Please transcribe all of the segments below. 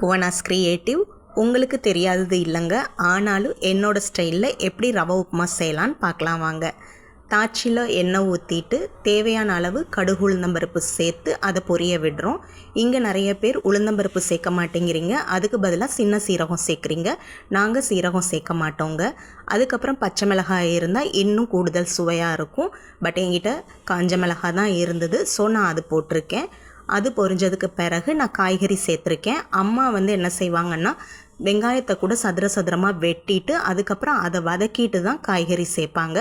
Bhuvana's creative. உங்களுக்கு தெரியாதது இல்லைங்க, ஆனாலும் என்னோடய ஸ்டைலில் எப்படி ரவை உப்புமா செய்யலான்னு பார்க்கலாம் வாங்க. தாச்சியில் எண்ணெய் ஊற்றிட்டு தேவையான அளவு கடுகு உளுந்தம்பருப்பு சேர்த்து அதை பொரிய விடுறோம். இங்கே நிறைய பேர் உளுந்தம்பருப்பு சேர்க்க மாட்டேங்கிறீங்க, அதுக்கு பதிலாக சின்ன சீரகம் சேர்க்குறீங்க. நாங்கள் சீரகம் சேர்க்க மாட்டோங்க. அதுக்கப்புறம் பச்சை மிளகாய் இருந்தால் இன்னும் கூடுதல் சுவையாக இருக்கும். பட் என்கிட்ட காஞ்ச மிளகாய் தான் இருந்தது, ஸோ நான் அது போட்டிருக்கேன். அது பொரிஞ்சதுக்கு பிறகு நான் காய்கறி சேர்த்துருக்கேன். அம்மா என்ன செய்வாங்கன்னா, வெங்காயத்தை கூட சதுரமாக வெட்டிட்டு அதுக்கப்புறம் அதை வதக்கிட்டு தான் காய்கறி சேர்ப்பாங்க.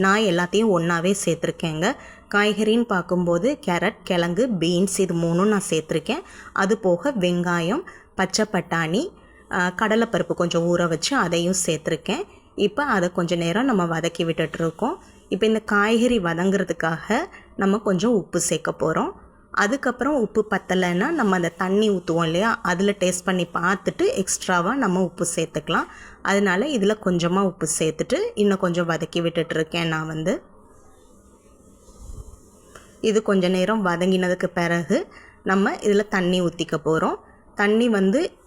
நான் எல்லாத்தையும் ஒன்றாவே சேர்த்துருக்கேங்க. காய்கறின்னு பார்க்கும்போது கேரட், கிழங்கு, பீன்ஸ் இது மூணும் நான் சேர்த்துருக்கேன். அது போக வெங்காயம், பச்சை பட்டாணி, கடலைப்பருப்பு கொஞ்சம் ஊற வச்சு அதையும் சேர்த்துருக்கேன். இப்போ அதை கொஞ்சம் நேரம் நம்ம வதக்கி விட்டுட்ருக்கோம். இப்போ இந்த காய்கறி வதங்கிறதுக்காக நம்ம கொஞ்சம் உப்பு சேர்க்க போகிறோம். அதுக்கப்புறம் உப்பு பத்தலைன்னா நம்ம அந்த தண்ணி ஊற்றுவோம் இல்லையா, அதில் டேஸ்ட் பண்ணி பார்த்துட்டு எக்ஸ்ட்ராவாக நம்ம உப்பு சேர்த்துக்கலாம். அதனால் இதில் கொஞ்சமாக உப்பு சேர்த்துட்டு இன்னும் கொஞ்சம் வதக்கி விட்டுட்ருக்கேன். நான் இது கொஞ்சம் நேரம் வதங்கினதுக்கு பிறகு நம்ம இதில் தண்ணி ஊற்றிக்க போகிறோம். தண்ணி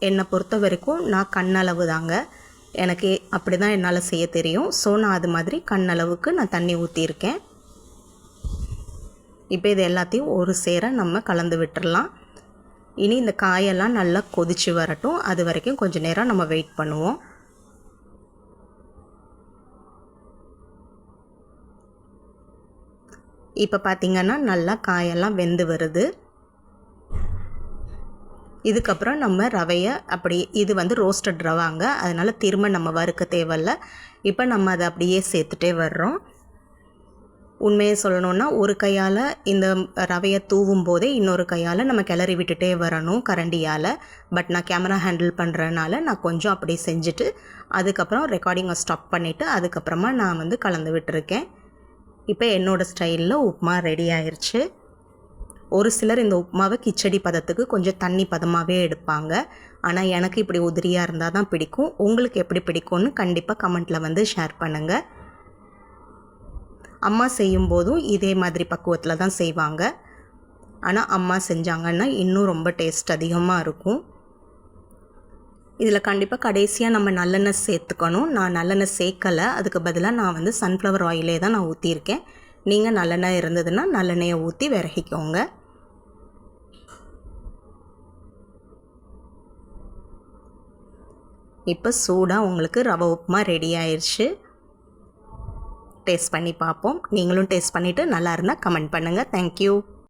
என்னை பொறுத்த வரைக்கும் நான் கண்ணளவு தாங்க, எனக்கு அப்படி தான் என்னால் செய்ய தெரியும். ஸோ நான் அது மாதிரி கண்ணளவுக்கு நான் தண்ணி ஊற்றியிருக்கேன். இப்போ இது எல்லாத்தையும் ஒரு சேர நம்ம கலந்து விட்டுடலாம். இனி இந்த காயெல்லாம் நல்லா கொதித்து வரட்டும், அது வரைக்கும் கொஞ்சம் நேரம் நம்ம வெயிட் பண்ணுவோம். இப்போ பார்த்திங்கன்னா நல்லா காயெல்லாம் வெந்து வருது. இதுக்கப்புறம் நம்ம ரவையை அப்படி இது ரோஸ்டட் ரவாங்க, அதனால் திரும்ப நம்ம வறுக்க தேவையில்ல. இப்போ நம்ம அதை அப்படியே சேர்த்துட்டே வர்றோம். உண்மையை சொல்லணுன்னா ஒரு கையால் இந்த ரவையை தூவும் போதே இன்னொரு கையால் நம்ம கிளறி விட்டுட்டே வரணும் கரண்டியால். பட் நான் கேமரா ஹேண்டில் பண்ணுறதுனால நான் கொஞ்சம் அப்படியே செஞ்சுட்டு அதுக்கப்புறம் ரெக்கார்டிங்கை ஸ்டாப் பண்ணிவிட்டு அதுக்கப்புறமா நான் கலந்து விட்டுருக்கேன். இப்போ என்னோடய ஸ்டைலில் உப்புமா ரெடி ஆயிடுச்சு. ஒரு சிலர் இந்த உப்புமாவை கிச்சடி பதத்துக்கு கொஞ்சம் தண்ணி பதமாகவே எடுப்பாங்க. ஆனால் எனக்கு இப்படி உதிரியாக இருந்தால் தான் பிடிக்கும். உங்களுக்கு எப்படி பிடிக்கும்னு கண்டிப்பாக கமெண்ட்டில் ஷேர் பண்ணுங்கள். அம்மா செய்யும்போதும் இதே மாதிரி பக்குவத்தில் தான் செய்வாங்க. ஆனால் அம்மா செஞ்சாங்கன்னா இன்னும் ரொம்ப டேஸ்ட் அதிகமாக இருக்கும். இதில் கண்டிப்பாக கடைசியாக நம்ம நல்லெண்ணெய் சேர்த்துக்கணும். நான் நல்லெண்ணெய் சேர்க்கலை, அதுக்கு பதிலாக நான் சன்ஃப்ளவர் ஆயிலே தான் நான் ஊற்றியிருக்கேன். நீங்கள் நல்லெண்ணெய் இருந்ததுன்னா நல்லெண்ணெயை ஊற்றி விரகிக்கோங்க. இப்போ சூடாக உங்களுக்கு ரவை உப்புமா ரெடி ஆயிடுச்சு. டேஸ்ட் பண்ணி பார்ப்போம். நீங்களும் டேஸ்ட் பண்ணிவிட்டு நல்லா இருந்தால் கமெண்ட் பண்ணுங்கள். தேங்க்யூ.